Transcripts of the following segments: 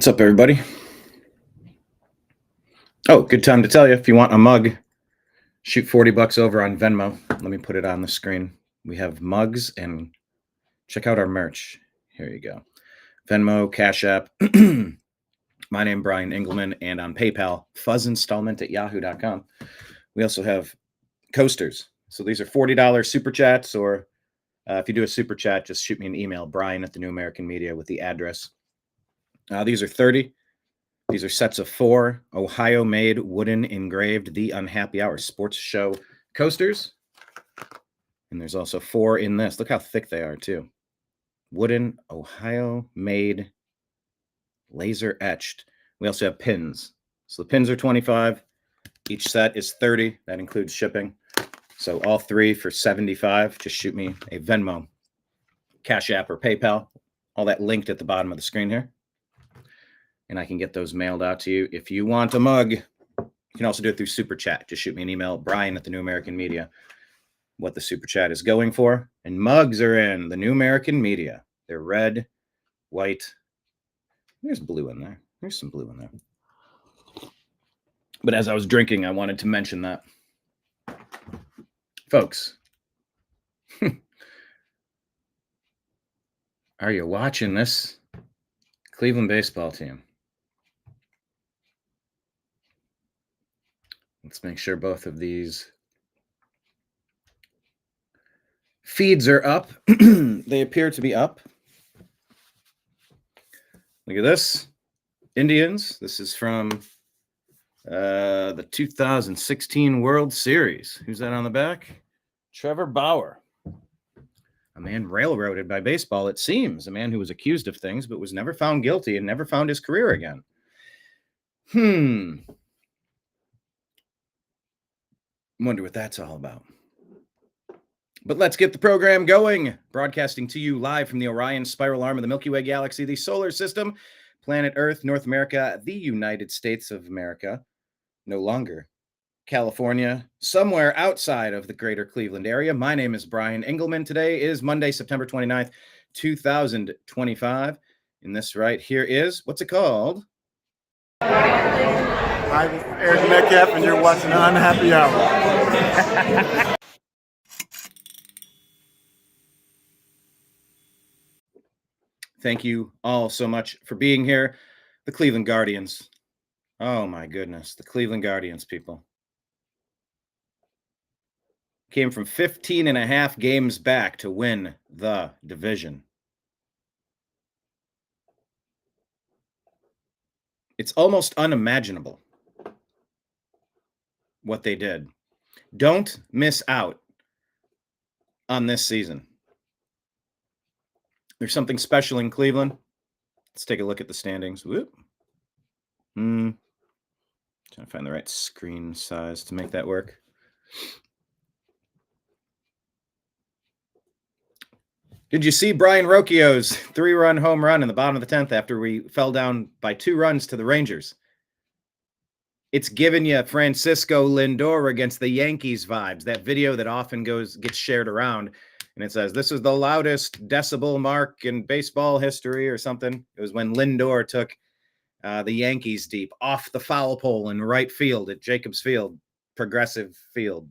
What's up, everybody? Oh, good time to tell you, if you want a mug, shoot $40 over on Venmo. Let me put it on the screen. We have mugs, and check out our merch. Here you go. Venmo, Cash App. My name, BrianEngelman, and on PayPal, fuzzinstallment@yahoo.com. We also have coasters. So these are $40 super chats, or if you do a super chat, just shoot me an email, Brian@thenewamericanmedia, with the address. These are 30. These are sets of 4 Ohio-made, wooden, engraved The Unhappy Hour sports show coasters. And there's also 4 in this. Look how thick they are, too. Wooden, Ohio-made, laser etched. We also have pins. So the pins are $25. Each set is $30. That includes shipping. So all 3 for $75. Just shoot me a Venmo, Cash App, or PayPal. All that linked at the bottom of the screen here. And I can get those mailed out to you. If you want a mug, you can also do it through Super Chat. Just shoot me an email, Brian@thenewamericanmedia, what the Super Chat is going for. And mugs are in the New American Media. They're red, white. There's blue in there. There's some blue in there. But as I was drinking, I wanted to mention that. Folks, are you watching this Cleveland baseball team? Let's make sure both of these feeds are up. They appear to be up. Look at this. Indians. This is from the 2016 World Series. Who's that on the back? Trevor Bauer. A man railroaded by baseball, it seems. A man who was accused of things but was never found guilty and never found his career again. Wonder what that's all about. But let's get the program going. Broadcasting to you live from the Orion spiral arm of the Milky Way galaxy, the solar system, planet Earth, North America, the United States of America, no longer California, somewhere outside of the greater Cleveland area. My name is BrianEngelman. Today is Monday, September 29th, 2025. And this right here is, what's it called? Hi, this is Eric Metcalf, and you're watching Unhappy Hour. Thank you all so much for being here. The Cleveland Guardians. Oh my goodness, the Cleveland Guardians, people. Came from 15 and a half games back to win the division. It's almost unimaginable what they did. Don't miss out on this season. There's something special in Cleveland. Let's take a look at the standings. Whoop. Trying to find the right screen size to make that work. Did you see Brian Rocchio's 3-run home run in the bottom of the 10th after we fell down by 2 runs to the Rangers? It's giving you Francisco Lindor against the Yankees vibes. That video that often gets shared around, and it says, this is the loudest decibel mark in baseball history or something. It was when Lindor took the Yankees deep off the foul pole in right field at Jacobs Field, Progressive Field.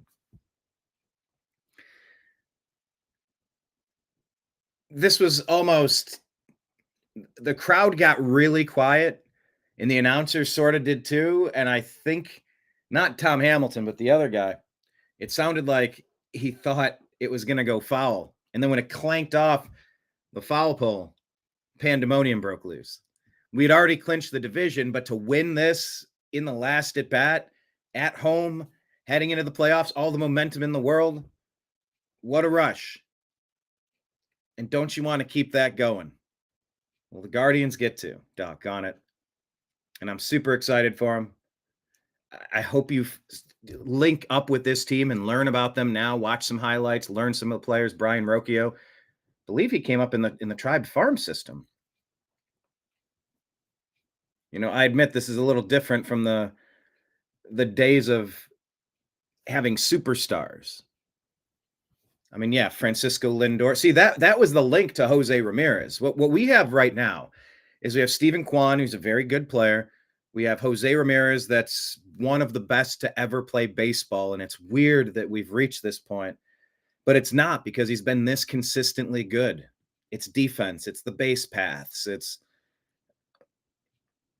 This was almost, the crowd got really quiet. And the announcers sort of did too. And I think, not Tom Hamilton, but the other guy, it sounded like he thought it was going to go foul. And then when it clanked off the foul pole, pandemonium broke loose. We'd already clinched the division, but to win this in the last at bat, at home, heading into the playoffs, all the momentum in the world, what a rush. And don't you want to keep that going? Well, the Guardians get to, doggone it. And I'm super excited for them. I hope you link up with this team and learn about them now. Watch some highlights, learn some of the players. Brian Rocchio, I believe he came up in the Tribe farm system. You know, I admit this is a little different from the days of having superstars. I mean, yeah, Francisco Lindor. See, that was the link to Jose Ramirez. What we have right now is we have Steven Kwan, who's a very good player. We have Jose Ramirez, that's one of the best to ever play baseball. And it's weird that we've reached this point, but it's not, because he's been this consistently good. It's defense, it's the base paths, it's,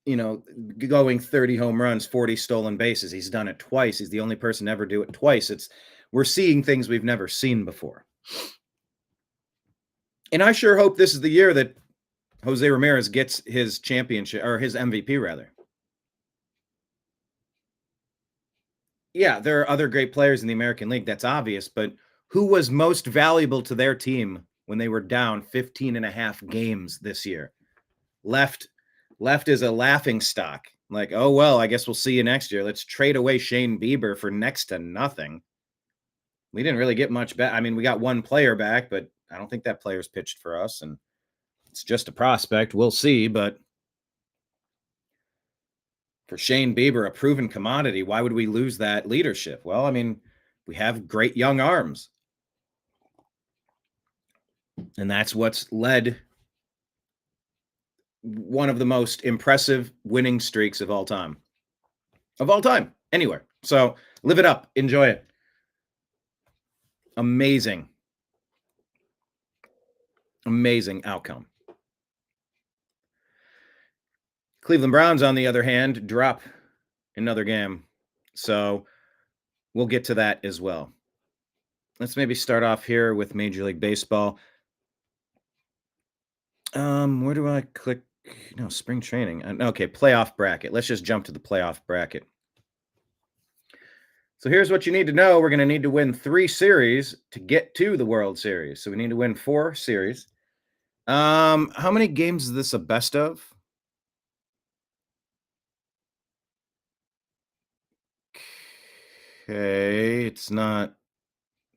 going 30 home runs, 40 stolen bases. He's done it twice. He's the only person to ever do it twice. We're seeing things we've never seen before. And I sure hope this is the year that Jose Ramirez gets his championship, or his MVP rather. Yeah, there are other great players in the American League. That's obvious. But who was most valuable to their team when they were down 15 and a half games this year? Left is a laughing stock. Like, oh, well, I guess we'll see you next year. Let's trade away Shane Bieber for next to nothing. We didn't really get much back. I mean, we got one player back, but I don't think that player's pitched for us. And it's just a prospect. We'll see. But for Shane Bieber, a proven commodity, why would we lose that leadership? Well, I mean, we have great young arms. And that's what's led one of the most impressive winning streaks of all time. Anywhere. So live it up. Enjoy it. Amazing outcome. Cleveland Browns, on the other hand, drop another game. So we'll get to that as well. Let's maybe start off here with Major League Baseball. Where do I click? No, spring training. Okay, playoff bracket. Let's just jump to the playoff bracket. So here's what you need to know. We're going to need to win 3 series to get to the World Series. So we need to win 4 series. How many games is this a best of? Okay, it's not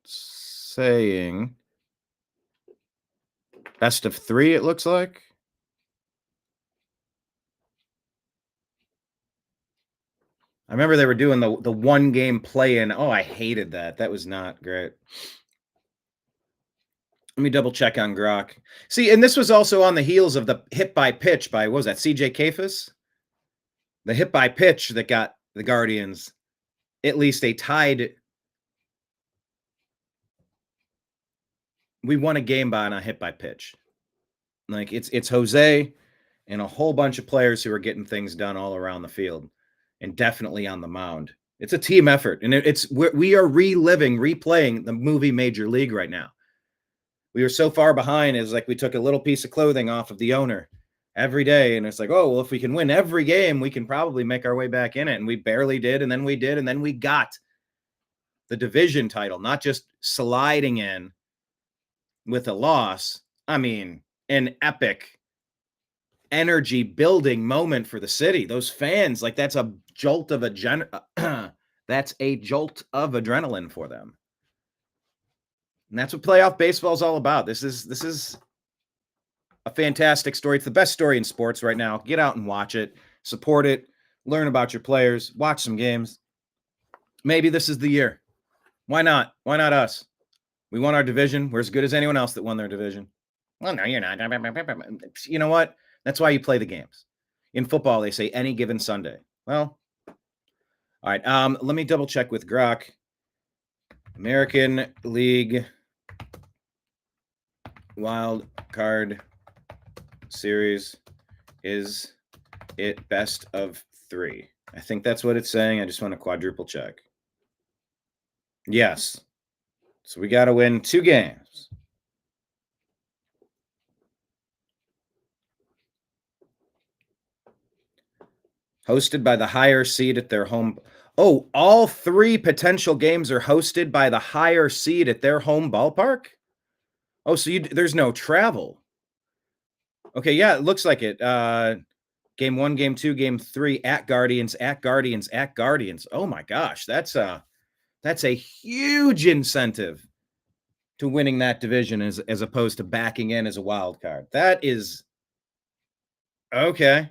saying. Best of 3, it looks like. I remember they were doing the 1-game play-in. Oh, I hated that. That was not great. Let me double check on Grok. See, and this was also on the heels of the hit by pitch by, what was that, CJ Kafis? The hit by pitch that got the Guardians at least a tied. We won a game by on a hit by pitch. Like, it's Jose and a whole bunch of players who are getting things done all around the field, and definitely on the mound. It's a team effort, and we are replaying the movie Major League right now. We were so far behind, it's like we took a little piece of clothing off of the owner every day, and it's like, oh, well, if we can win every game, we can probably make our way back in it. And we barely did, and then we did, and then we got the division title, not just sliding in with a loss. I mean, an epic energy building moment for the city. Those fans, like, that's a jolt of that's a jolt of adrenaline for them. And that's what playoff baseball is all about. This is a fantastic story. It's the best story in sports right now. Get out and watch it, support it, learn about your players, watch some games. Maybe this is the year. Why not? Why not us? We won our division. We're as good as anyone else that won their division. Well, no, you're not. You know what? That's why you play the games. In football, they say any given Sunday. Well, all right. Let me double check with Grok. American League Wild Card Series, is it best of 3? I think that's what it's saying. I just want to quadruple check. Yes. So we got to win 2 games. Hosted by the higher seed at their home. Oh, all 3 potential games are hosted by the higher seed at their home ballpark? Oh, so there's no travel. Okay, yeah, it looks like it. Game 1, game 2, game 3 at Guardians, at Guardians, at Guardians. Oh my gosh, that's a huge incentive to winning that division as opposed to backing in as a wild card. That is okay.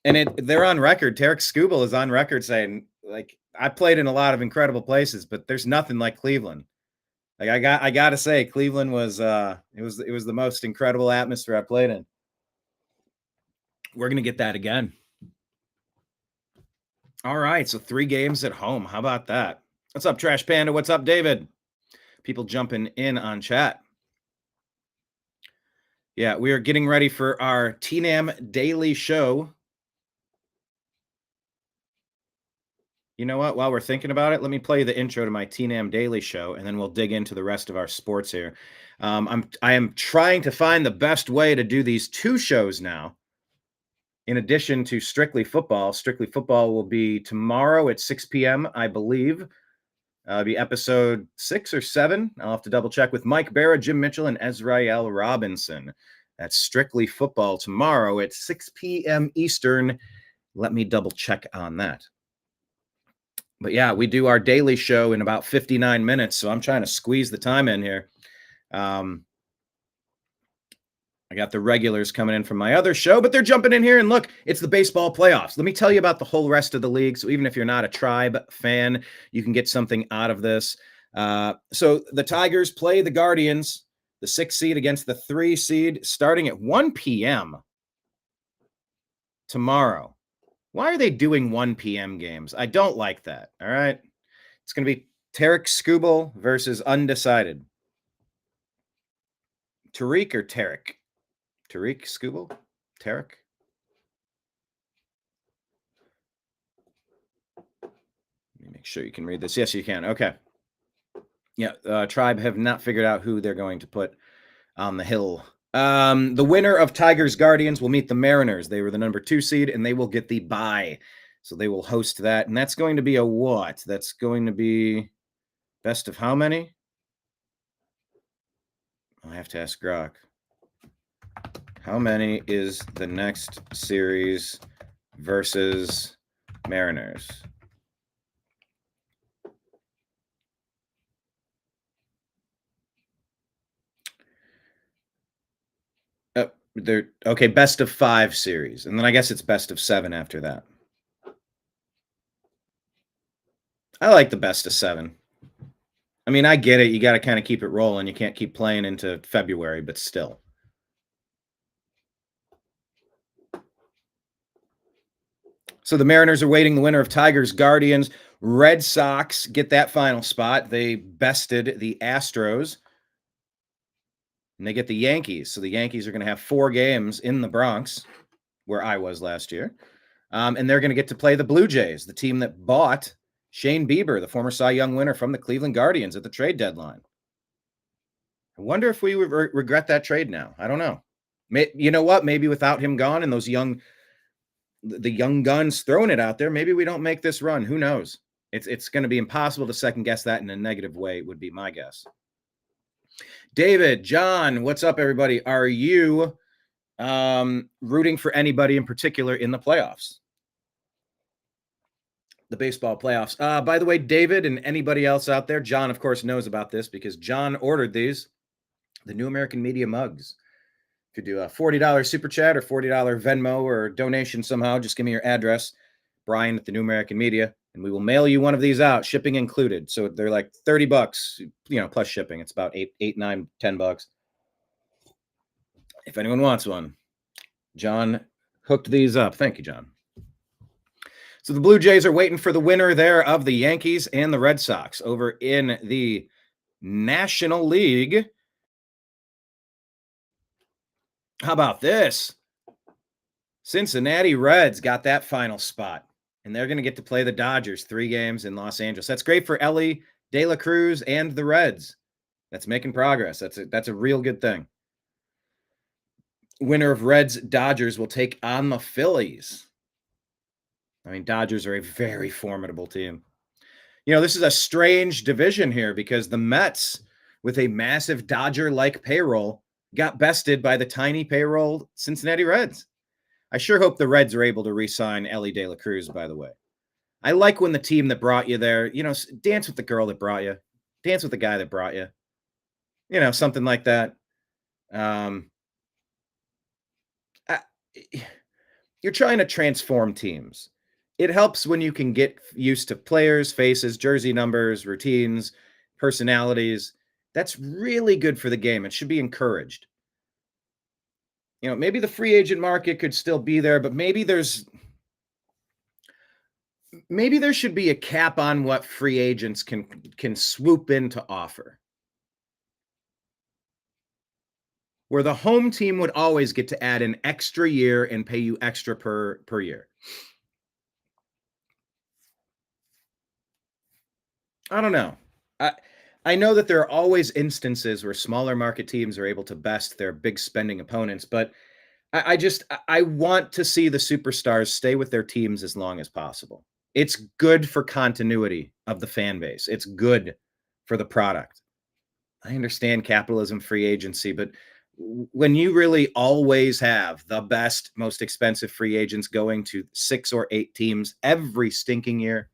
And they're on record. Tarek Skubal is on record saying, like, I played in a lot of incredible places, but there's nothing like Cleveland. Like, I got to say, Cleveland was it was the most incredible atmosphere I played in. We're going to get that again. All right, so 3 games at home. How about that? What's up, Trash Panda? What's up, David? People jumping in on chat. Yeah, we are getting ready for our TNAM Daily Show. You know what? While we're thinking about it, let me play the intro to my TNAM Daily Show, and then we'll dig into the rest of our sports here. I am trying to find the best way to do these 2 shows now. In addition to Strictly Football will be tomorrow at 6 p.m., I believe. It'll be episode 6 or 7. I'll have to double check with Mike Barra, Jim Mitchell, and Ezrael Robinson. That's Strictly Football tomorrow at 6 p.m. Eastern. Let me double check on that. But yeah, we do our daily show in about 59 minutes, so I'm trying to squeeze the time in here. I got the regulars coming in from my other show, but they're jumping in here, and look, it's the baseball playoffs. Let me tell you about the whole rest of the league. So even if you're not a Tribe fan, you can get something out of this. So the Tigers play the Guardians, the 6 seed against the 3 seed, starting at 1 p.m. tomorrow. Why are they doing 1 p.m. games? I don't like that. All right. It's going to be Tarek Skubal versus Undecided. Tariq or Tarek? Tariq Skubal? Tarek? Let me make sure you can read this. Yes, you can. Okay. Yeah, Tribe have not figured out who they're going to put on the hill. The winner of Tigers Guardians will meet the Mariners. They were the number 2 seed, and they will get the bye. So they will host that. And that's going to be a what? That's going to be best of how many? I have to ask Grok. How many is the next series versus Mariners? They're okay, best of 5 series. And then I guess it's best of 7 after that. I like the best of 7. I mean, I get it. You got to kind of keep it rolling. You can't keep playing into February, but still. So the Mariners are waiting the winner of Tigers Guardians. Red Sox get that final spot. They bested the Astros. And they get the Yankees. So the Yankees are going to have 4 games in the Bronx, where I was last year. And they're going to get to play the Blue Jays, the team that bought Shane Bieber, the former Cy Young winner from the Cleveland Guardians at the trade deadline. I wonder if we regret that trade now. I don't know. You know what? Maybe without him gone and the young guns throwing it out there, maybe we don't make this run. Who knows? It's going to be impossible to second guess that in a negative way, would be my guess. David, John, what's up, everybody? Are you rooting for anybody in particular in the playoffs? The baseball playoffs. By the way, David and anybody else out there, John, of course, knows about this because John ordered these, the New American Media mugs. If you do a $40 super chat or $40 Venmo or donation somehow, just give me your address, Brian at the New American Media, and we will mail you one of these out, shipping included. So they're like $30, plus shipping. It's about $8, $9, $10. If anyone wants one, John hooked these up. Thank you, John. So the Blue Jays are waiting for the winner there of the Yankees and the Red Sox over in the National League. How about this? Cincinnati Reds got that final spot, and they're going to get to play the Dodgers 3 games in Los Angeles. That's great for Ellie De La Cruz and the Reds. That's making progress. That's a real good thing. Winner of Reds Dodgers will take on the Phillies. I mean, Dodgers are a very formidable team. This is a strange division here because the Mets, with a massive Dodger-like payroll, got bested by the tiny payroll Cincinnati Reds. I sure hope the Reds are able to re-sign Ellie De La Cruz, by the way. I like when the team that brought you there, dance with the girl that brought you. Dance with the guy that brought you. Something like that. You're trying to transform teams. It helps when you can get used to players, faces, jersey numbers, routines, personalities. That's really good for the game. It should be encouraged. maybe the free agent market could still be there, but maybe there should be a cap on what free agents can swoop in to offer. Where the home team would always get to add an extra year and pay you extra per year. I don't know. I know that there are always instances where smaller market teams are able to best their big spending opponents, but I want to see the superstars stay with their teams as long as possible. It's good for continuity of the fan base. It's good for the product. I understand capitalism, free agency, but when you really always have the best, most expensive free agents going to 6 or 8 teams every stinking year,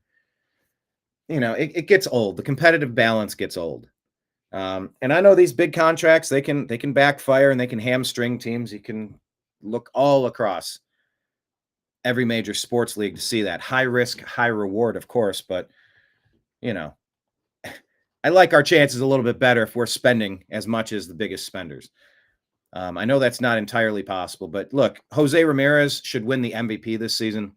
it gets old. The competitive balance gets old. And I know these big contracts, they can backfire and they can hamstring teams. You can look all across every major sports league to see that. High risk, high reward, of course, but I like our chances a little bit better if we're spending as much as the biggest spenders. I know that's not entirely possible, but look, Jose Ramirez should win the MVP this season.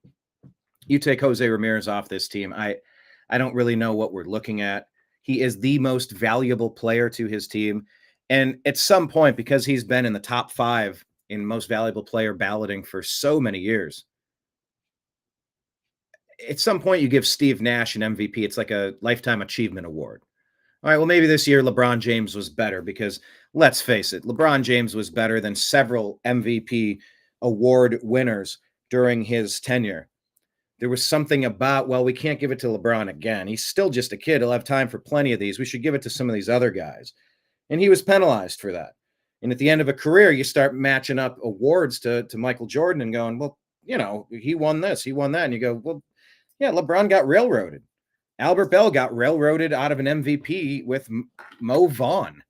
You take Jose Ramirez off this team, I don't really know what we're looking at. He is the most valuable player to his team. And at some point, because he's been in the top 5 in most valuable player balloting for so many years, at some point you give Steve Nash an MVP. It's like a lifetime achievement award. All right, well, maybe this year LeBron James was better because let's face it, LeBron James was better than several MVP award winners during his tenure. There was something about, well, we can't give it to LeBron again. He's still just a kid. He'll have time for plenty of these. We should give it to some of these other guys. And he was penalized for that. And at the end of a career, you start matching up awards to Michael Jordan and going, well, he won this, he won that. And you go, well, yeah, LeBron got railroaded. Albert Bell got railroaded out of an MVP with Mo Vaughn.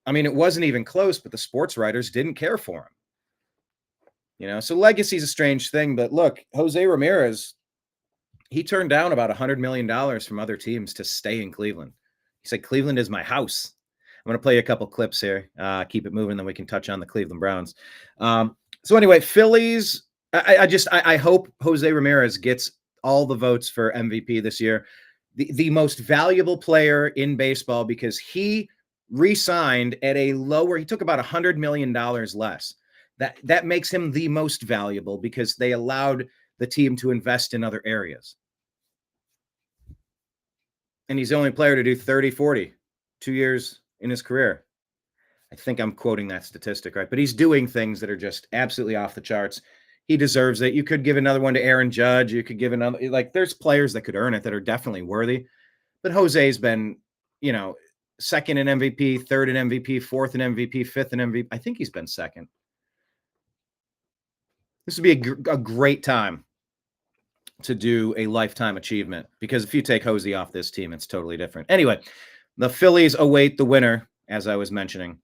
I mean, it wasn't even close, but the sports writers didn't care for him. So legacy is a strange thing, but look, Jose Ramirez, he turned down about $100 million from other teams to stay in Cleveland. He said, Cleveland is my house. I'm going to play you a couple clips here. Keep it moving, then we can touch on the Cleveland Browns. So anyway, Phillies, I hope Jose Ramirez gets all the votes for MVP this year. The most valuable player in baseball because he re-signed at a lower, he took about $100 million less. That makes him the most valuable because they allowed the team to invest in other areas. And he's the only player to do 30-40, 2 years in his career. I think I'm quoting that statistic right, but he's doing things that are just absolutely off the charts. He deserves it. You could give another one to Aaron Judge. You could give another, there's players that could earn it that are definitely worthy. But Jose's been, second in MVP, third in MVP, fourth in MVP, fifth in MVP. I think he's been second. This would be a great time to do a lifetime achievement because if you take Jose off this team, it's totally different. Anyway, the Phillies await the winner, as I was mentioning,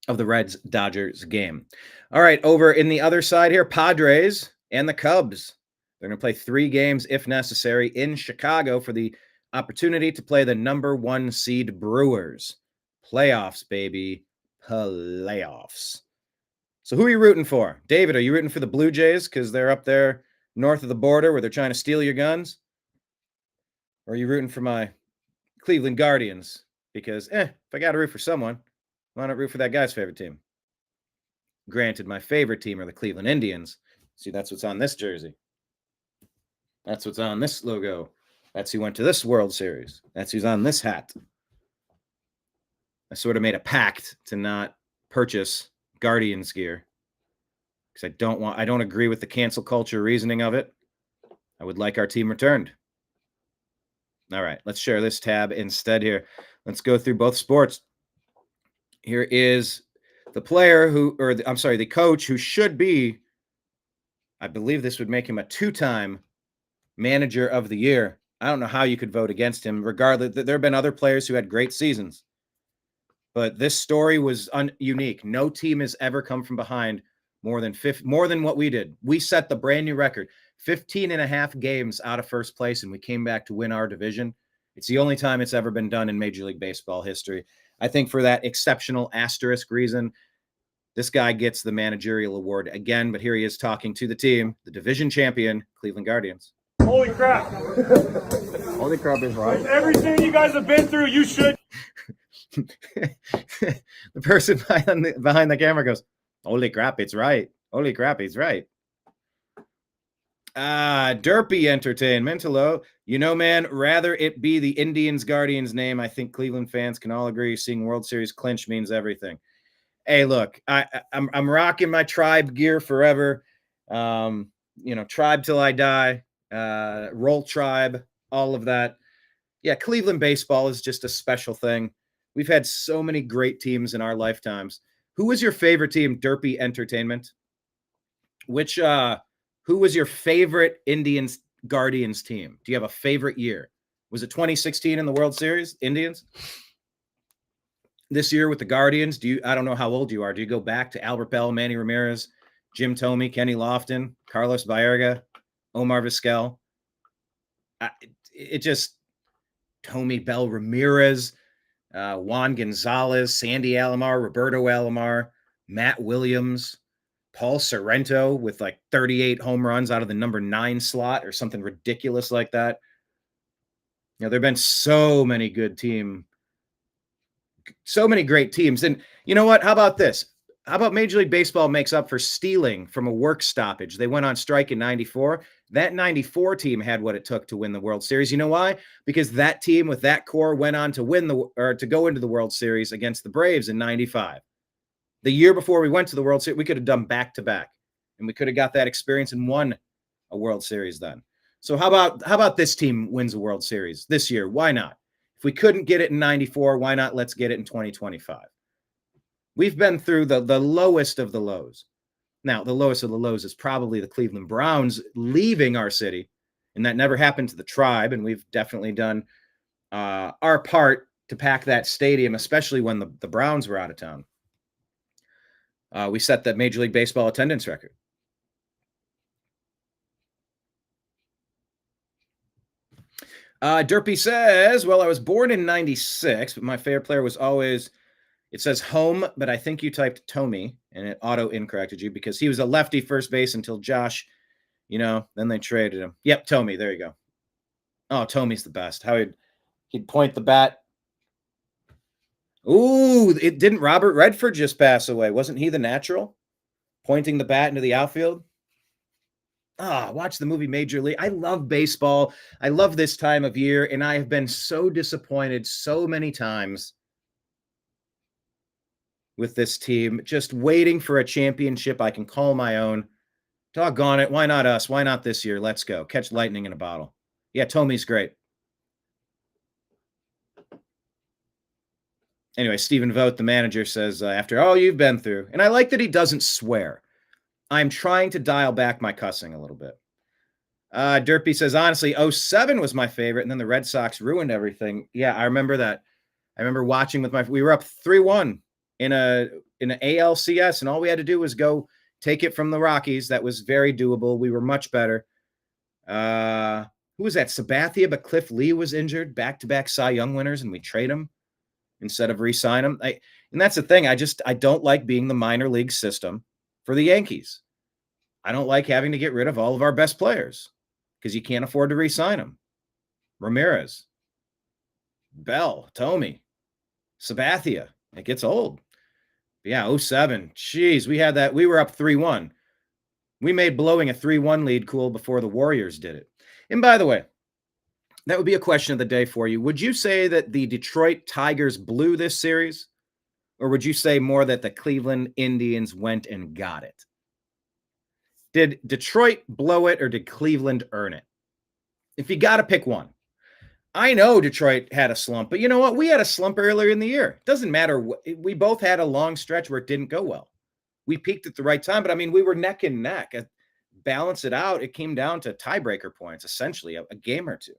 of the Reds-Dodgers game. All right, over in the other side here, Padres and the Cubs. They're going to play 3 games, if necessary, in Chicago for the opportunity to play the number 1 seed Brewers. Playoffs, baby. Playoffs. So who are you rooting for? David, are you rooting for the Blue Jays because they're up there north of the border where they're trying to steal your guns? Or are you rooting for my Cleveland Guardians? Because, if I got to root for someone, why not root for that guy's favorite team? Granted, my favorite team are the Cleveland Indians. See, that's what's on this jersey. That's what's on this logo. That's who went to this World Series. That's who's on this hat. I sort of made a pact to not purchase Guardians gear because I don't agree with the cancel culture reasoning of it. I would like our team returned. All right, let's share this tab instead here. Let's go through both sports. Here is the player the coach who should be, I believe this would make him a 2-time manager of the year. I don't know how you could vote against him. Regardless, there have been other players who had great seasons. But this story was unique. No team has ever come from behind more than what we did. We set the brand new record, 15 and a half games out of first place, and we came back to win our division. It's the only time it's ever been done in Major League Baseball history. I think for that exceptional asterisk reason, This guy gets the managerial award again, but here he is talking to the team, the division champion, Cleveland Guardians. Holy crap. Holy crap is right. With everything you guys have been through, you should. The person behind the camera goes, holy crap, it's right. Holy crap, he's right. Derpy Entertainment. Hello. You know, man, rather it be the Indians Guardians name. I think Cleveland fans can all agree seeing World Series clinch means everything. Hey, look, I'm rocking my Tribe gear forever. Tribe till I die. Roll Tribe, all of that. Yeah, Cleveland baseball is just a special thing. We've had so many great teams in our lifetimes. Who was your favorite team, Derpy Entertainment? Who was your favorite Indians Guardians team? Do you have a favorite year? Was it 2016 in the World Series, Indians? This year with the Guardians, I don't know how old you are. Do you go back to Albert Bell, Manny Ramirez, Jim Thome, Kenny Lofton, Carlos Baerga, Omar Vizquel? Thome, Bell, Ramirez, Juan Gonzalez, Sandy Alomar, Roberto Alomar, Matt Williams, Paul Sorrento with like 38 home runs out of the number 9 slot or something ridiculous like that. There have been so many great teams. And you know what? How about this? How about Major League Baseball makes up for stealing from a work stoppage? They went on strike in 94. That 94 team had what it took to win the World Series. You know why? Because that team with that core went on to to go into the World Series against the Braves in 95. The year before we went to the World Series, we could have done back-to-back, and we could have got that experience and won a World Series then. So how about this team wins a World Series this year? Why not? If we couldn't get it in 94, why not let's get it in 2025? We've been through the lowest of the lows. Now, the lowest of the lows is probably the Cleveland Browns leaving our city, and that never happened to the Tribe, and we've definitely done our part to pack that stadium, especially when the Browns were out of town. We set that Major League Baseball attendance record. Derpy says, well, I was born in 96, but my favorite player was always, it says home, but I think you typed Thome, and it auto-incorrected you because he was a lefty first base until Josh, then they traded him. Yep, Thome, there you go. Oh, Tome's the best. How he'd point the bat. Ooh, didn't Robert Redford just pass away? Wasn't he the natural? Pointing the bat into the outfield? Watch the movie Major League. I love baseball. I love this time of year, and I have been so disappointed so many times with this team, just waiting for a championship I can call my own. Doggone it. Why not us? Why not this year? Let's go. Catch lightning in a bottle. Yeah, Tome's great. Anyway, Stephen Vogt, the manager, says, after all you've been through, and I like that he doesn't swear. I'm trying to dial back my cussing a little bit. Derpy says, honestly, 07 was my favorite, and then the Red Sox ruined everything. Yeah, I remember that. I remember watching we were up 3-1 in an ALCS, and all we had to do was go take it from the Rockies. That was very doable. We were much better. Who was that? Sabathia, but Cliff Lee was injured. Back-to-back Cy Young winners, and we trade him instead of re-sign him. And that's the thing. I don't like being the minor league system for the Yankees. I don't like having to get rid of all of our best players because you can't afford to re-sign them. Ramirez, Bell, Thome, Sabathia. It gets old. But yeah, 07. Jeez, we had that. We were up 3-1. We made blowing a 3-1 lead cool before the Warriors did it. And by the way, that would be a question of the day for you. Would you say that the Detroit Tigers blew this series? Or would you say more that the Cleveland Indians went and got it? Did Detroit blow it or did Cleveland earn it? If you got to pick one. I know Detroit had a slump, but you know what? We had a slump earlier in the year. It doesn't matter. We both had a long stretch where it didn't go well. We peaked at the right time, but I mean, we were neck and neck. Balance it out. It came down to tiebreaker points, essentially, a game or two.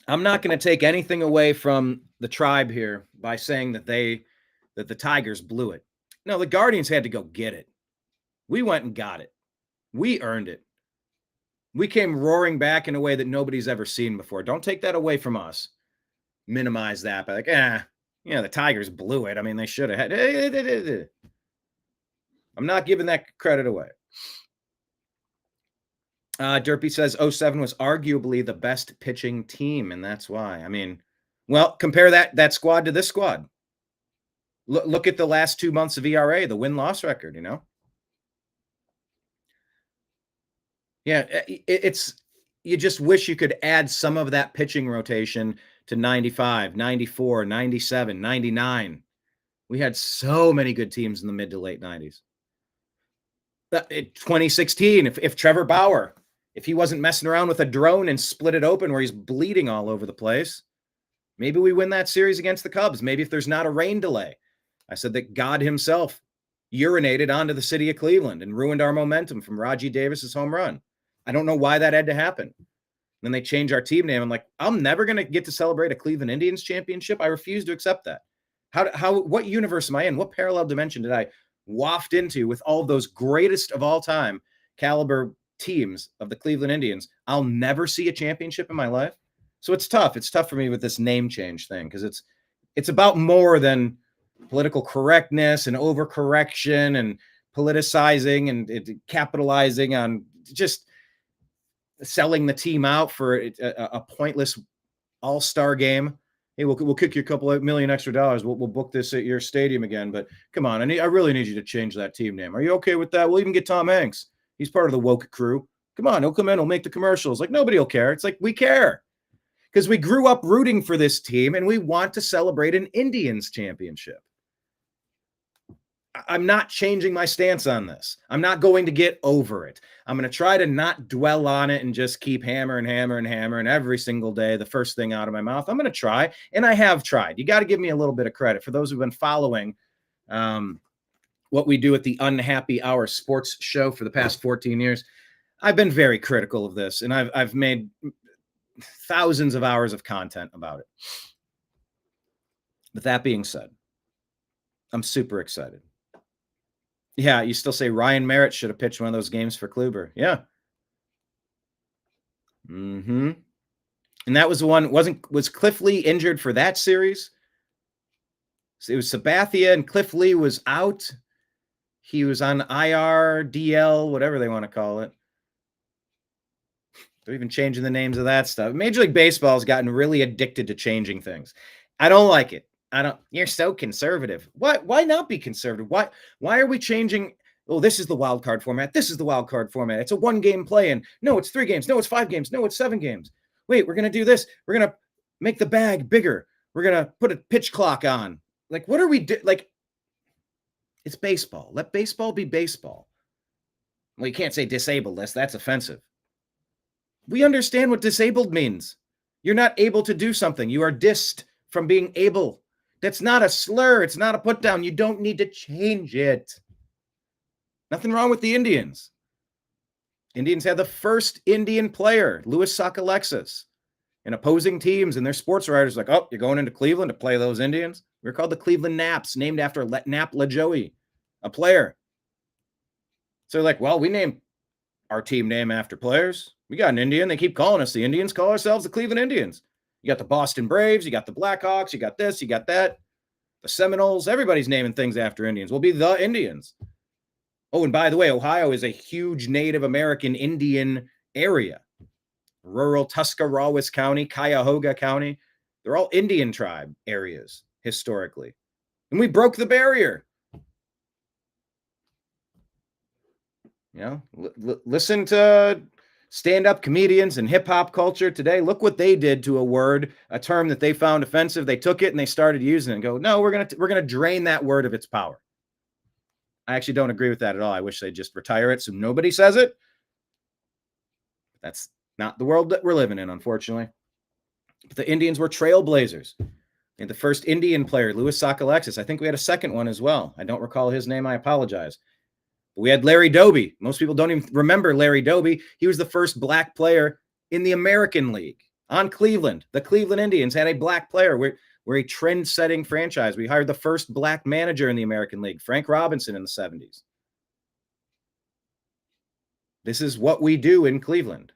I'm not going to take anything away from the Tribe here by saying that the Tigers blew it. No, the Guardians had to go get it. We went and got it. We earned it. We came roaring back in a way that nobody's ever seen before. Don't take that away from us. Minimize that by Yeah, the Tigers blew it. I mean, they should have had. I'm not giving that credit away. Derpy says 07 was arguably the best pitching team, and that's why. I mean, well, compare that squad to this squad. Look at the last 2 months of ERA, the win-loss record, you know? Yeah, it's you just wish you could add some of that pitching rotation to 95, 94, 97, 99. We had so many good teams in the mid to late 90s. 2016, if Trevor Bauer, if he wasn't messing around with a drone and split it open where he's bleeding all over the place, maybe we win that series against the Cubs. Maybe if there's not a rain delay. I said that God himself urinated onto the city of Cleveland and ruined our momentum from Raji Davis's home run. I don't know why that had to happen. Then they change our team name. I'm like, I'm never going to get to celebrate a Cleveland Indians championship. I refuse to accept that. What universe am I in? What parallel dimension did I waft into with all of those greatest of all time caliber teams of the Cleveland Indians? I'll never see a championship in my life. So it's tough. It's tough for me with this name change thing because it's about more than political correctness and overcorrection and politicizing and capitalizing on just selling the team out for a pointless all-star game. Hey, we'll kick you a couple of million extra dollars. We'll book this at your stadium again. But come on, I really need you to change that team name. Are you okay with that? We'll even get Tom Hanks. He's part of the woke crew. Come on, he'll come in. He'll make the commercials. Like nobody will care. It's like we care because we grew up rooting for this team and we want to celebrate an Indians championship. I'm not changing my stance on this. I'm not going to get over it. I'm going to try to not dwell on it and just keep hammering every single day. The first thing out of my mouth, I'm going to try. And I have tried. You got to give me a little bit of credit for those who've been following what we do at the Unhappy Hour Sports Show for the past 14 years. I've been very critical of this and I've made thousands of hours of content about it. But that being said, I'm super excited. Yeah, you still say Ryan Merritt should have pitched one of those games for Kluber. Yeah. And that was the one, was Cliff Lee injured for that series? So it was Sabathia and Cliff Lee was out. He was on IR, DL, whatever they want to call it. They're even changing the names of that stuff. Major League Baseball has gotten really addicted to changing things. I don't like it. You're so conservative. Why not be conservative? Why are we changing? Oh, this is the wild card format. This is the wild card format. It's a 1-game play in. No, it's 3 games. No, it's 5 games. No, it's 7 games. Wait, we're going to do this. We're going to make the bag bigger. We're going to put a pitch clock on. Like, what are we doing? Like, it's baseball. Let baseball be baseball. Well, you can't say disabled list. That's offensive. We understand what disabled means. You're not able to do something. You are dissed from being able. That's not a slur. It's not a put down. You don't need to change it. Nothing wrong with the Indians. Indians had the first Indian player, Louis Sockalexis, and opposing teams and their sports writers like, oh, you're going into Cleveland to play those Indians? We're called the Cleveland Naps, named after Nap LaJoie, a player. So they're like, well, we named our team name after players. We got an Indian. They keep calling us the Indians. Call ourselves the Cleveland Indians. You got the Boston Braves. You got the Blackhawks. You got this. You got that. The Seminoles. Everybody's naming things after Indians. We'll be the Indians. Oh, and by the way, Ohio is a huge Native American Indian area. Rural Tuscarawas County, Cuyahoga County. They're all Indian tribe areas historically. And we broke the barrier. You know, listen to stand-up comedians and hip-hop culture today. Look what they did to a term that they found offensive. They took it and they started using it and go, no, we're gonna drain that word of its power. I actually don't agree with that at all. I wish they'd just retire it so nobody says it. That's not the world that we're living in, unfortunately. But the Indians were trailblazers. And the first Indian player, Louis Sockalexis. I think we had a second one as well. I don't recall his name. I apologize. We had Larry Doby. Most people don't even remember Larry Doby. He was the first black player in the American League on Cleveland. The Cleveland Indians had a black player. We're a trend-setting franchise. We hired the first black manager in the American League, Frank Robinson, in the 70s. This is what we do in Cleveland.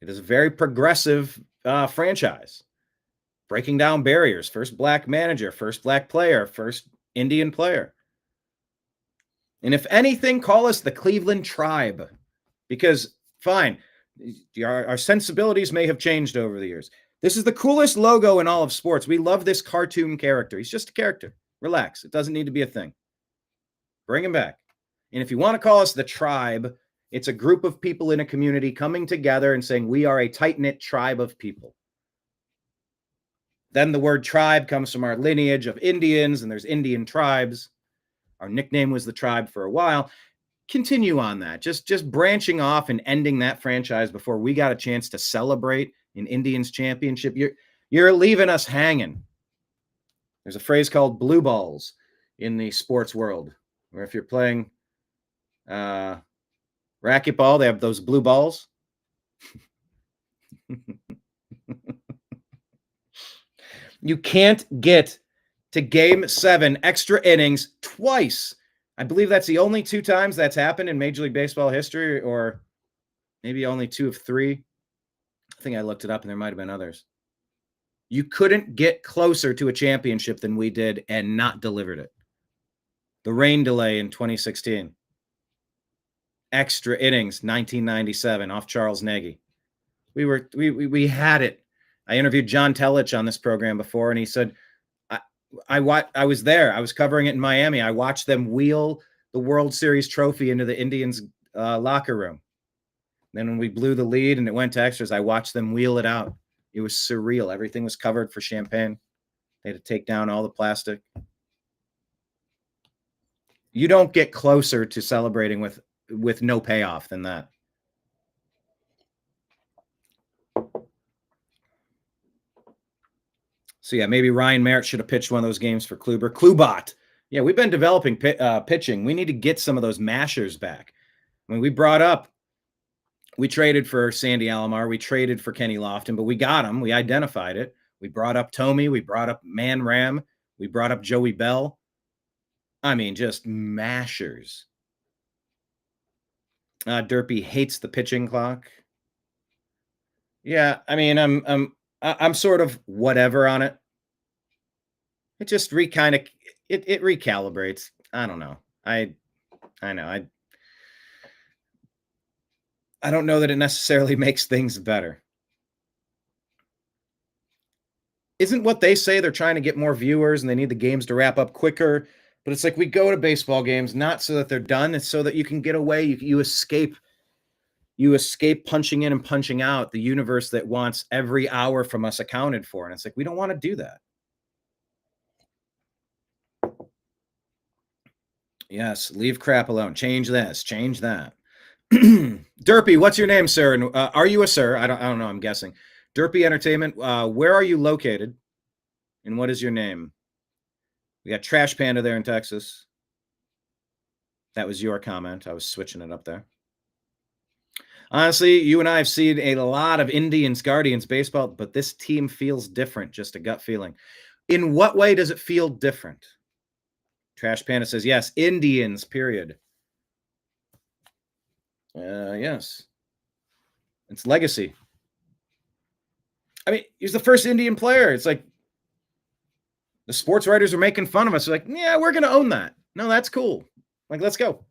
It is a very progressive franchise. breaking down barriers, first black manager, first black player, first Indian player. And if anything, call us the Cleveland Tribe, because fine, our sensibilities may have changed over the years. This is the coolest logo in all of sports. We love this cartoon character. He's just a character. Relax. It doesn't need to be a thing. Bring him back. And if you want to call us the Tribe, it's a group of people in a community coming together and saying we are a tight-knit tribe of people. Then the word tribe comes from our lineage of Indians, and there's Indian tribes. Our nickname was the Tribe for a while. Continue on that. Just branching off and ending that franchise before we got a chance to celebrate an Indians championship. You're leaving us hanging. There's a phrase called blue balls in the sports world, where if you're playing racquetball, they have those blue balls. You can't get to game 7 extra innings twice. I believe that's the only 2 times that's happened in Major League Baseball history, or maybe only 2 of 3. I think I looked it up and there might have been others. You couldn't get closer to a championship than we did and not delivered it. The rain delay in 2016. Extra innings, 1997, off Charles Nagy. We had it. I interviewed John Telich on this program before, and he said, I was there. I was covering it in Miami. I watched them wheel the World Series trophy into the Indians' locker room. Then when we blew the lead and it went to extras, I watched them wheel it out. It was surreal. Everything was covered for champagne. They had to take down all the plastic. You don't get closer to celebrating with no payoff than that. So, yeah, maybe Ryan Merritt should have pitched one of those games for Kluber. Klubot. Yeah, we've been developing pitching. We need to get some of those mashers back. When we traded for Sandy Alomar. We traded for Kenny Lofton, but we got him. We identified it. We brought up Tomey. We brought up Man Ram. We brought up Joey Bell. I mean, just mashers. Derpy hates the pitching clock. Yeah, I mean, I'm sort of whatever on it. It just it recalibrates. I don't know. I know. I don't know that it necessarily makes things better. Isn't what they say they're trying to get more viewers and they need the games to wrap up quicker? But it's like we go to baseball games not so that they're done. It's so that you can get away. You escape. You escape punching in and punching out the universe that wants every hour from us accounted for. And it's like, we don't want to do that. Yes, leave crap alone. Change this. Change that. Derpy, what's your name, sir? And are you a sir? I don't know. I'm guessing. Derpy Entertainment. Where are you located? And what is your name? We got Trash Panda there in Texas. That was your comment. I was switching it up there. Honestly, you and I have seen a lot of Indians Guardians baseball, but this team feels different. Just a gut feeling. In what way does it feel different? Trash Panda says, yes, Indians, period. Yes. It's legacy. I mean, he's the first Indian player. It's like the sports writers are making fun of us. They're like, yeah, we're going to own that. No, that's cool. Like, let's go.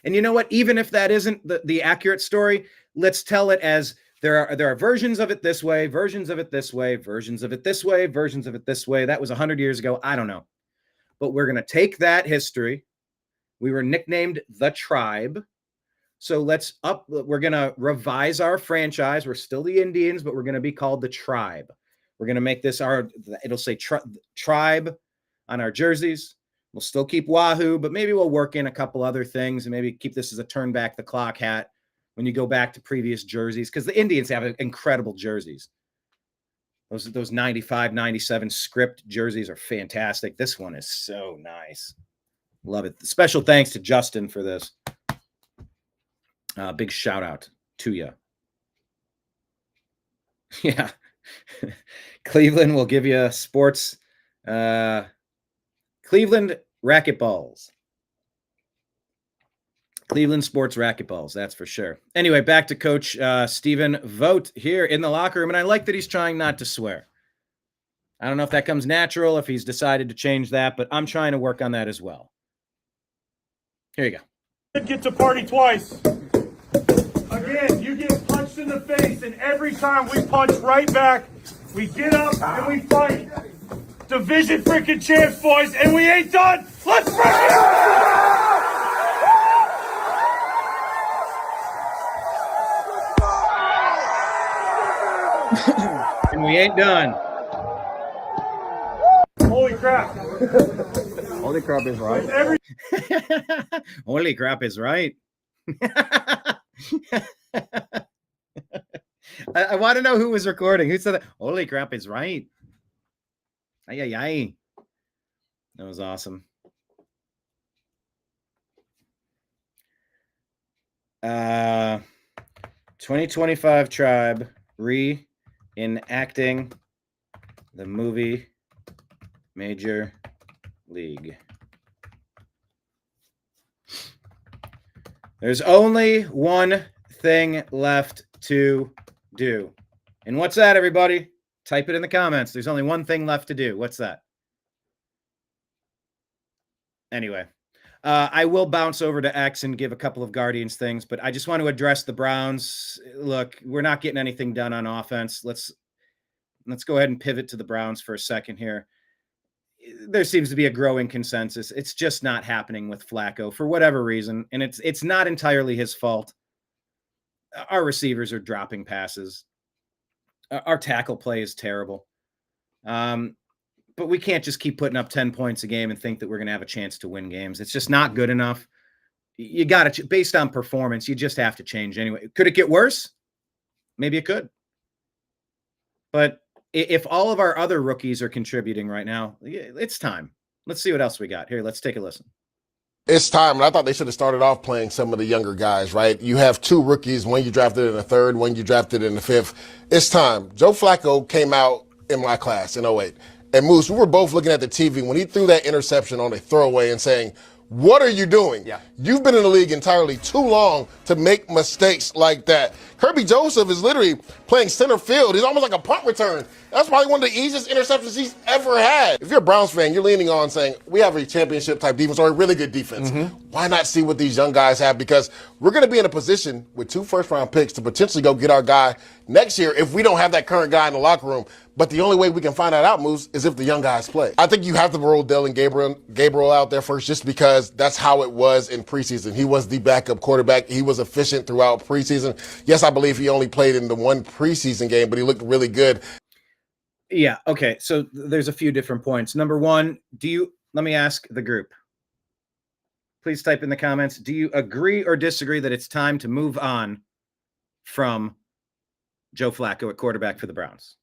And you know what? Even if that isn't the accurate story, let's tell it as there are versions of it this way, versions of it this way, versions of it this way, versions of it this way. That was 100 years ago. I don't know. But we're going to take that history. We were nicknamed the Tribe. So we're going to revise our franchise. We're still the Indians, but we're going to be called the Tribe. We're going to make this it'll say Tribe on our jerseys. We'll still keep Wahoo, but maybe we'll work in a couple other things and maybe keep this as a turn back the clock hat when you go back to previous jerseys, because the Indians have incredible jerseys. Those 95, 97 script jerseys are fantastic. This one is so nice. Love it. Special thanks to Justin for this. Big shout out to you. Yeah. Cleveland will give you sports. Cleveland racquetballs. Cleveland sports racquetballs, that's for sure. Anyway, back to Coach Stephen Vogt here in the locker room, and I like that he's trying not to swear. I don't know if that comes natural, if he's decided to change that, but I'm trying to work on that as well. Here you go. Get to party twice. Again, you get punched in the face, and every time we punch right back, we get up and we fight. Division freaking champs, boys, and we ain't done. Let's freaking And we ain't done. Holy crap. Holy crap is right. Every Holy crap is right. I want to know who was recording. Who said that? Holy crap is right. Ay, ay, ay. That was awesome. 2025 Tribe reenacting the movie Major League. There's only one thing left to do. And what's that, everybody? Type it in the comments. There's only one thing left to do. What's that? Anyway, I will bounce over to X and give a couple of Guardians things, but I just want to address the Browns. Look, we're not getting anything done on offense. Let's go ahead and pivot to the Browns for a second here. There seems to be a growing consensus. It's just not happening with Flacco for whatever reason, and it's not entirely his fault. Our receivers are dropping passes. Our tackle play is terrible. But we can't just keep putting up 10 points a game and think that we're going to have a chance to win games. It's just not good enough. You got to, based on performance, you just have to change anyway. Could it get worse? Maybe it could. But if all of our other rookies are contributing right now, it's time. Let's see what else we got. Here, let's take a listen. It's time, and I thought they should have started off playing some of the younger guys, right? You have two rookies, one you drafted in the third, one you drafted in the fifth. It's time. Joe Flacco came out in my class in 08. And Moose, we were both looking at the TV when he threw that interception on a throwaway and saying, what are you doing? Yeah. You've been in the league entirely too long to make mistakes like that. Kirby Joseph is literally playing center field. He's almost like a punt return. That's probably one of the easiest interceptions he's ever had. If you're a Browns fan, you're leaning on saying, we have a championship type defense or a really good defense. Why not see what these young guys have? Because we're going to be in a position with 2 first-round picks to potentially go get our guy next year if we don't have that current guy in the locker room. But the only way we can find that out, Moose, is if the young guys play. I think you have to roll Dylan Gabriel out there first just because that's how it was in preseason. He was the backup quarterback. He was efficient throughout preseason. Yes, I believe he only played in the one preseason game, but he looked really good. Yeah, okay. So there's a few different points. Number one, let me ask the group. Please type in the comments. Do you agree or disagree that it's time to move on from Joe Flacco at quarterback for the Browns?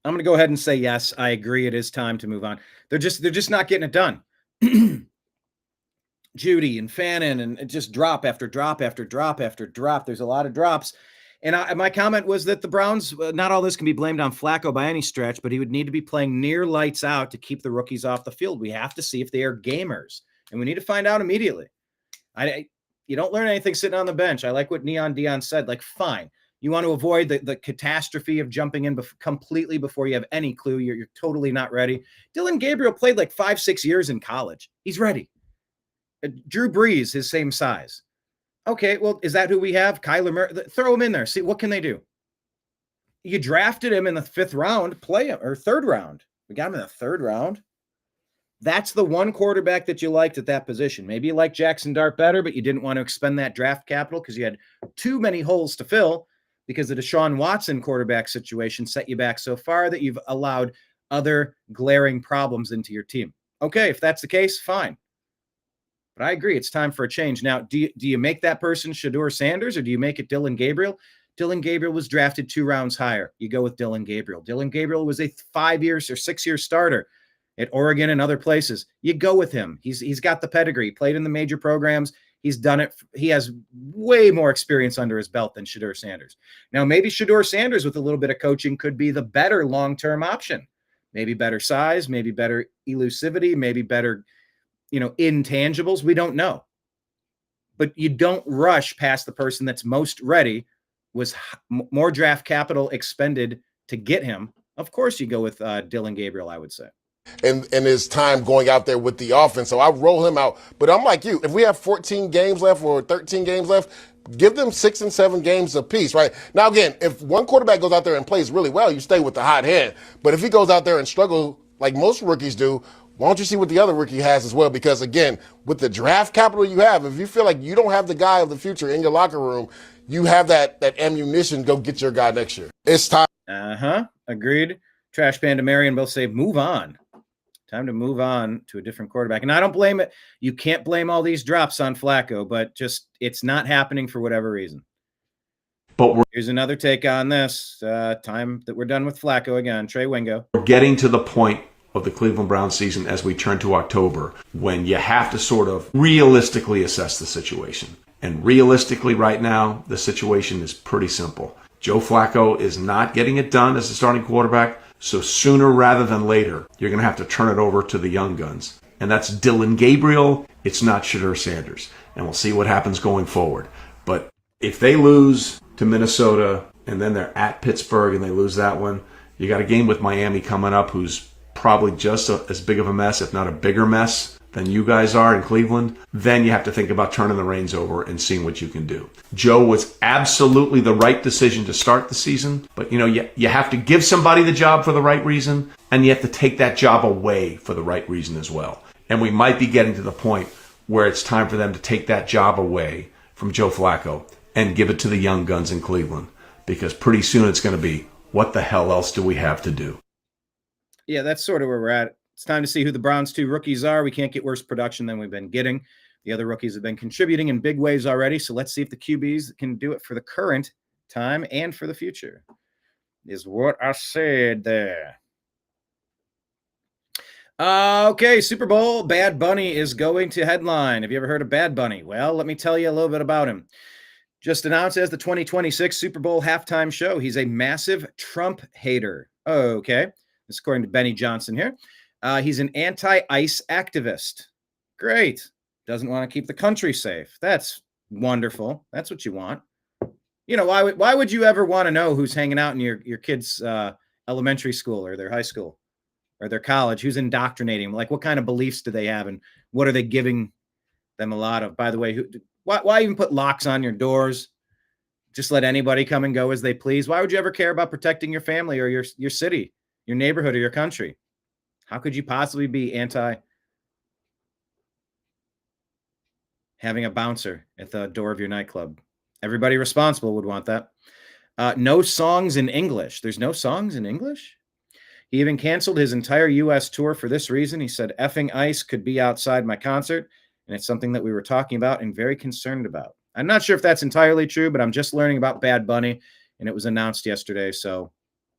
I'm going to go ahead and say yes. I agree. It is time to move on. They're just not getting it done. Judy and Fannin and just drop after drop after drop after drop. There's a lot of drops. And my comment was that the Browns, not all this can be blamed on Flacco by any stretch, but he would need to be playing near lights out to keep the rookies off the field. We have to see if they are gamers, and we need to find out immediately. You don't learn anything sitting on the bench. I like what Neon Dion said. Like, fine. You want to avoid the catastrophe of jumping in completely before you have any clue. You're totally not ready. Dylan Gabriel played like 5-6 years in college. He's ready. Drew Brees, his same size. Okay, well, is that who we have? Kyler Murray. Throw him in there. See, what can they do? You drafted him in the 5th round, play him, or 3rd round. We got him in the 3rd round. That's the one quarterback that you liked at that position. Maybe you liked Jackson Dart better, but you didn't want to expend that draft capital because you had too many holes to fill because the Deshaun Watson quarterback situation set you back so far that you've allowed other glaring problems into your team. Okay, if that's the case, fine. But I agree, it's time for a change. Now, do you make that person Shedeur Sanders or do you make it Dylan Gabriel? Dylan Gabriel was drafted 2 rounds higher. You go with Dylan Gabriel. Dylan Gabriel was a 5-year or 6-year starter at Oregon and other places. You go with him. He's got the pedigree. He played in the major programs. He's done it. He has way more experience under his belt than Shedeur Sanders. Now, maybe Shedeur Sanders with a little bit of coaching could be the better long-term option. Maybe better size, maybe better elusivity, maybe better, intangibles. We don't know. but you don't rush past the person that's most ready. Was more draft capital expended to get him. Of course, you go with Dylan Gabriel, I would say. And his time going out there with the offense. So I roll him out. But I'm like you. If we have 14 games left or 13 games left, give them 6 and 7 games apiece, right? Now, again, if one quarterback goes out there and plays really well, you stay with the hot hand. But if he goes out there and struggles like most rookies do, why don't you see what the other rookie has as well? Because, again, with the draft capital you have, if you feel like you don't have the guy of the future in your locker room, you have that ammunition. Go get your guy next year. It's time. Agreed. Trash Panda Marion both say move on. Time to move on to a different quarterback. And I don't blame it. You can't blame all these drops on Flacco, but just it's not happening for whatever reason. But here's another take on this. Time that we're done with Flacco again. Trey Wingo. We're getting to the point of the Cleveland Browns season as we turn to October when you have to sort of realistically assess the situation. And realistically right now, the situation is pretty simple. Joe Flacco is not getting it done as a starting quarterback. So sooner rather than later, you're going to have to turn it over to the young guns. And that's Dylan Gabriel. It's not Shadur Sanders. And we'll see what happens going forward. But if they lose to Minnesota and then they're at Pittsburgh and they lose that one, you got a game with Miami coming up who's probably just as big of a mess, if not a bigger mess than you guys are in Cleveland. Then you have to think about turning the reins over and seeing what you can do. Joe was absolutely the right decision to start the season, but you have to give somebody the job for the right reason, and you have to take that job away for the right reason as well. And we might be getting to the point where it's time for them to take that job away from Joe Flacco and give it to the young guns in Cleveland, because pretty soon it's going to be, what the hell else do we have to do? Yeah, that's sort of where we're at. It's time to see who the Browns' 2 rookies are. We can't get worse production than we've been getting. The other rookies have been contributing in big ways already, so let's see if the QBs can do it for the current time and for the future, is what I said there. Okay, Super Bowl. Bad Bunny is going to headline. Have you ever heard of Bad Bunny? Well, let me tell you a little bit about him. Just announced as the 2026 Super Bowl halftime show. He's a massive Trump hater. Okay. This is according to Benny Johnson here. He's an anti-ICE activist. Great. Doesn't want to keep the country safe. That's wonderful. That's what you want. Why would you ever want to know who's hanging out in your kid's elementary school or their high school or their college? Who's indoctrinating them? Like, what kind of beliefs do they have, and what are they giving them a lot of? By the way, why even put locks on your doors? Just let anybody come and go as they please. Why would you ever care about protecting your family or your city, your neighborhood, or your country? How could you possibly be anti having a bouncer at the door of your nightclub? Everybody responsible would want that. No songs in English. There's no songs in English? He even canceled his entire U.S. tour for this reason. He said, effing ICE could be outside my concert, and it's something that we were talking about and very concerned about. I'm not sure if that's entirely true, but I'm just learning about Bad Bunny, and it was announced yesterday, so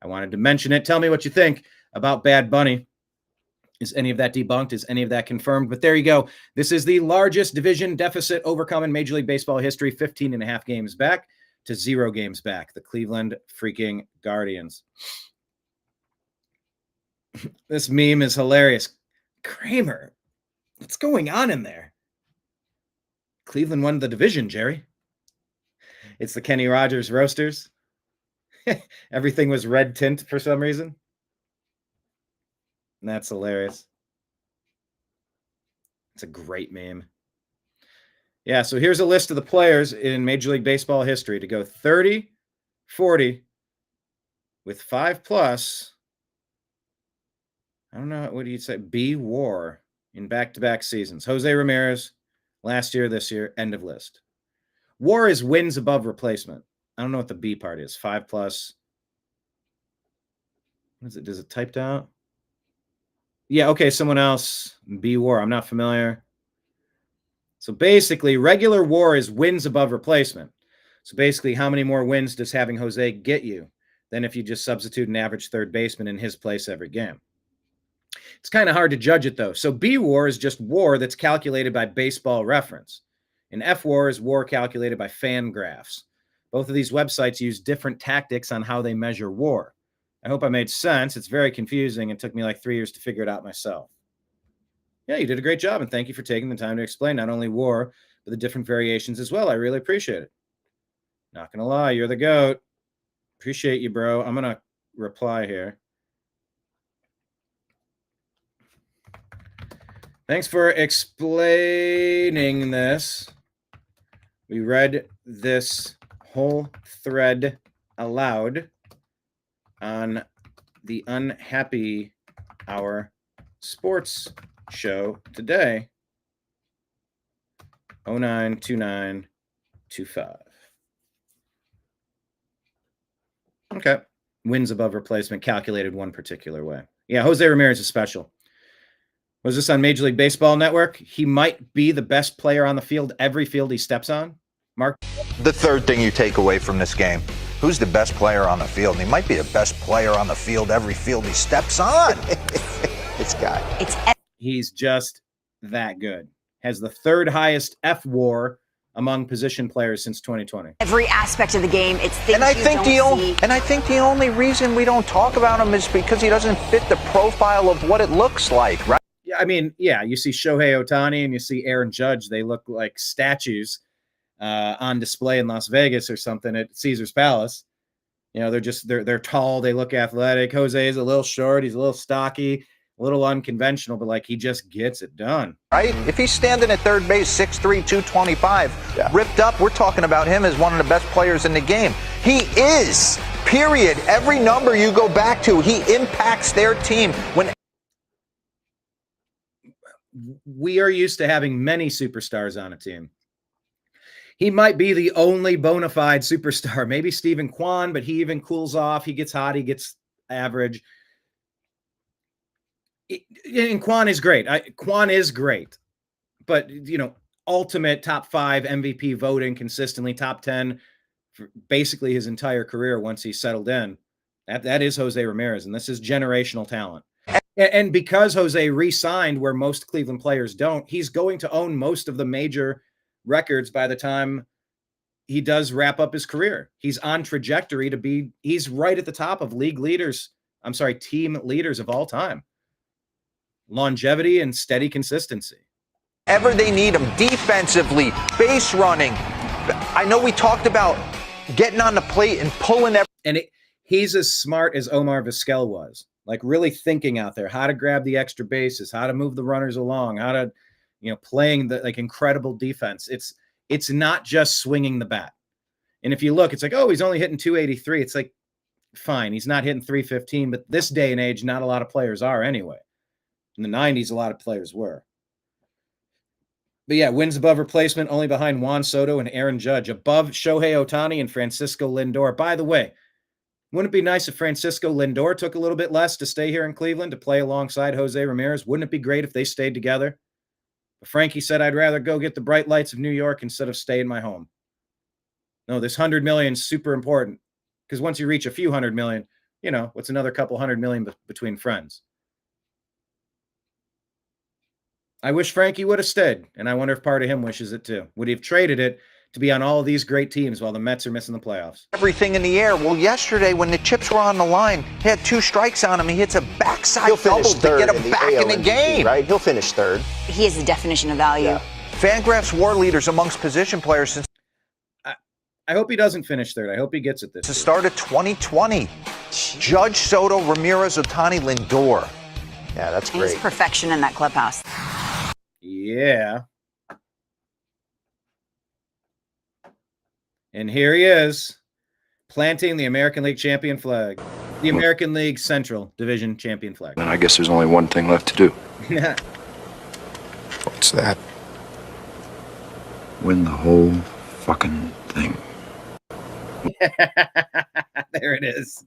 I wanted to mention it. Tell me what you think about Bad Bunny. Is any of that debunked? Is any of that confirmed? But there you go. This is the largest division deficit overcome in Major League Baseball history, 15 and a half games back to 0 games back. The Cleveland freaking Guardians. This meme is hilarious. Kramer, what's going on in there? Cleveland won the division, Jerry. It's the Kenny Rogers Roasters. Everything was red tint for some reason. And that's hilarious. It's a great meme. Yeah, so here's a list of the players in Major League Baseball history to go 30, 40 with 5+. I don't know. What do you say? B WAR in back-to-back seasons. Jose Ramirez, last year, this year, end of list. WAR is wins above replacement. I don't know what the B part is. 5+. What is it? Does it typed out? Yeah, okay, someone else. B WAR. I'm not familiar. So basically, regular WAR is wins above replacement. So basically, how many more wins does having Jose get you than if you just substitute an average third baseman in his place every game? It's kind of hard to judge it, though. So B WAR is just WAR that's calculated by Baseball Reference. And F WAR is WAR calculated by Fangraphs. Both of these websites use different tactics on how they measure WAR. I hope I made sense. It's very confusing. It took me like 3 years to figure it out myself. Yeah, you did a great job, and thank you for taking the time to explain not only WAR, but the different variations as well. I really appreciate it. Not going to lie, you're the GOAT. Appreciate you, bro. I'm going to reply here. Thanks for explaining this. We read this whole thread aloud on the Unhappy Hour Sports Show today. 092925. Okay. Wins above replacement calculated one particular way. Yeah, Jose Ramirez is special. Was this on Major League Baseball Network? He might be the best player on the field every field he steps on. Mark? The third thing you take away from this game, who's the best player on the field? And he might be the best player on the field every field he steps on. This guy. He's just that good. Has the third highest F WAR among position players since 2020. Every aspect of the game, it's things I think the only reason we don't talk about him is because he doesn't fit the profile of what it looks like, right? Yeah, I mean, yeah, you see Shohei Ohtani and you see Aaron Judge. They look like statues on display in Las Vegas or something at Caesar's Palace. You know, they're tall. They look athletic. Jose is a little short. He's a little stocky, a little unconventional, but like he just gets it done. Right? If he's standing at third base, 6'3", 225, ripped up, we're talking about him as one of the best players in the game. He is, period. Every number you go back to, he impacts their team. When we are used to having many superstars on a team. He might be the only bona fide superstar. Maybe Stephen Kwan, but he even cools off. He gets hot. He gets average. And Kwan is great. Kwan is great. But, you know, ultimate top 5 MVP voting consistently, top 10 for basically his entire career once he settled in. That is Jose Ramirez, and this is generational talent. And because Jose re-signed where most Cleveland players don't, he's going to own most of the major records by the time he does wrap up his career. He's on trajectory to be, he's right at the top of team leaders of all time. Longevity and steady consistency. ever they need him, defensively, base running. I know we talked about getting on the plate and pulling everything. And he's as smart as Omar Vizquel was, like really thinking out there, how to grab the extra bases, how to move the runners along, how to, playing the like incredible defense. It's not just swinging the bat. And if you look, it's like, oh, he's only hitting 283. It's like, fine, he's not hitting 315, but this day and age, not a lot of players are anyway. In the 90s, a lot of players were. But yeah, wins above replacement, only behind Juan Soto and Aaron Judge, above Shohei Ohtani and Francisco Lindor. By the way, wouldn't it be nice if Francisco Lindor took a little bit less to stay here in Cleveland to play alongside Jose Ramirez? Wouldn't it be great if they stayed together? But Frankie said, I'd rather go get the bright lights of New York instead of stay in my home. No, this 100 million is super important because once you reach a few 100 million, what's another couple 100 million between friends? I wish Frankie would have stayed, and I wonder if part of him wishes it too. Would he have traded it to be on all of these great teams while the Mets are missing the playoffs? Everything in the air. Well, yesterday when the chips were on the line, he had 2 strikes on him. He hits a backside double to get him back in the game. Right? He'll finish third. He is the definition of value. Yeah. Fangraphs war leaders amongst position players since I hope he doesn't finish third. I hope he gets it this the year. start of 2020. Judge, Soto, Ramirez, Ohtani, Lindor. Yeah, that's He's great. perfection in that clubhouse. Yeah. And here he is, planting the American League champion flag. The American League Central Division champion flag. And I guess there's only one thing left to do. What's that? Win the whole fucking thing. There it is.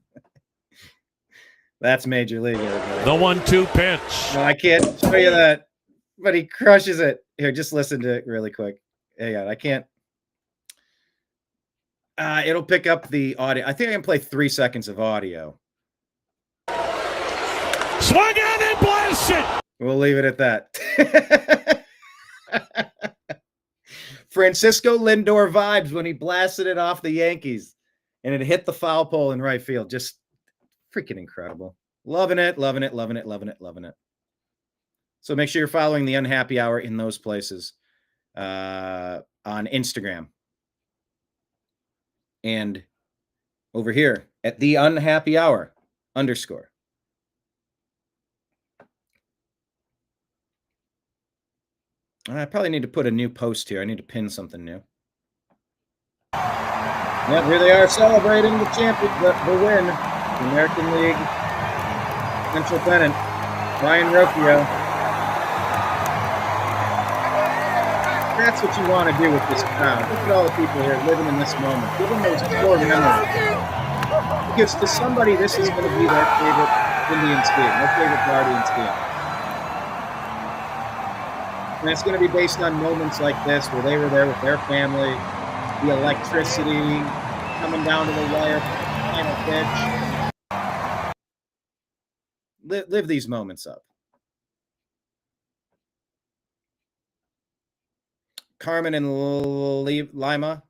That's Major League. Everybody. The 1-2 pitch. No, I can't show you that, but he crushes it. Here, just listen to it really quick. Hang on, I can't. It'll pick up the audio. I think I can play 3 seconds of audio. Swung on and blasted. We'll leave it at that. Francisco Lindor vibes when he blasted it off the Yankees and it hit the foul pole in right field. Just freaking incredible. Loving it, loving it, loving it, loving it, loving it. So make sure you're following the Unhappy Hour in those places. on Instagram. And over here at the unhappy hour _ I probably need to put a new post here. I need to pin something new. Yep, here they are celebrating the the win. The American League Central Pennant. Ryan Rocchio. That's what you want to do with this crowd. Look at all the people here living in this moment. Give them those core memories. Because to somebody, this is going to be their favorite Indians team, their favorite Guardians team. And it's going to be based on moments like this where they were there with their family, the electricity coming down to the wire, final pitch. Live these moments up. Carmen and Lima.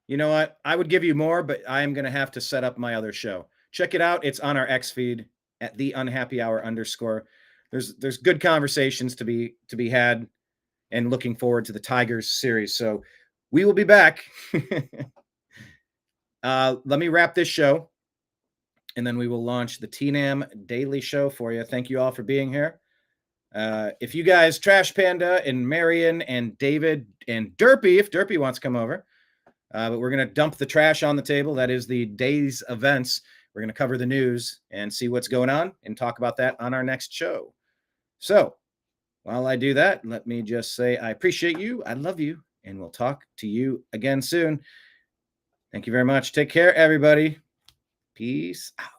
You know what? I would give you more, but I am going to have to set up my other show. Check it out. It's on our X feed at the unhappy hour _. There's good conversations to be had, and looking forward to the Tigers series. So we will be back. Let me wrap this show, and then we will launch the TNAM Daily Show for you. Thank you all for being here. If you guys, Trash Panda and Marion and David and Derpy, if Derpy wants to come over, but we're going to dump the trash on the table. That is the day's events. We're going to cover the news and see what's going on and talk about that on our next show. So while I do that, let me just say I appreciate you. I love you. And we'll talk to you again soon. Thank you very much. Take care, everybody. Peace out.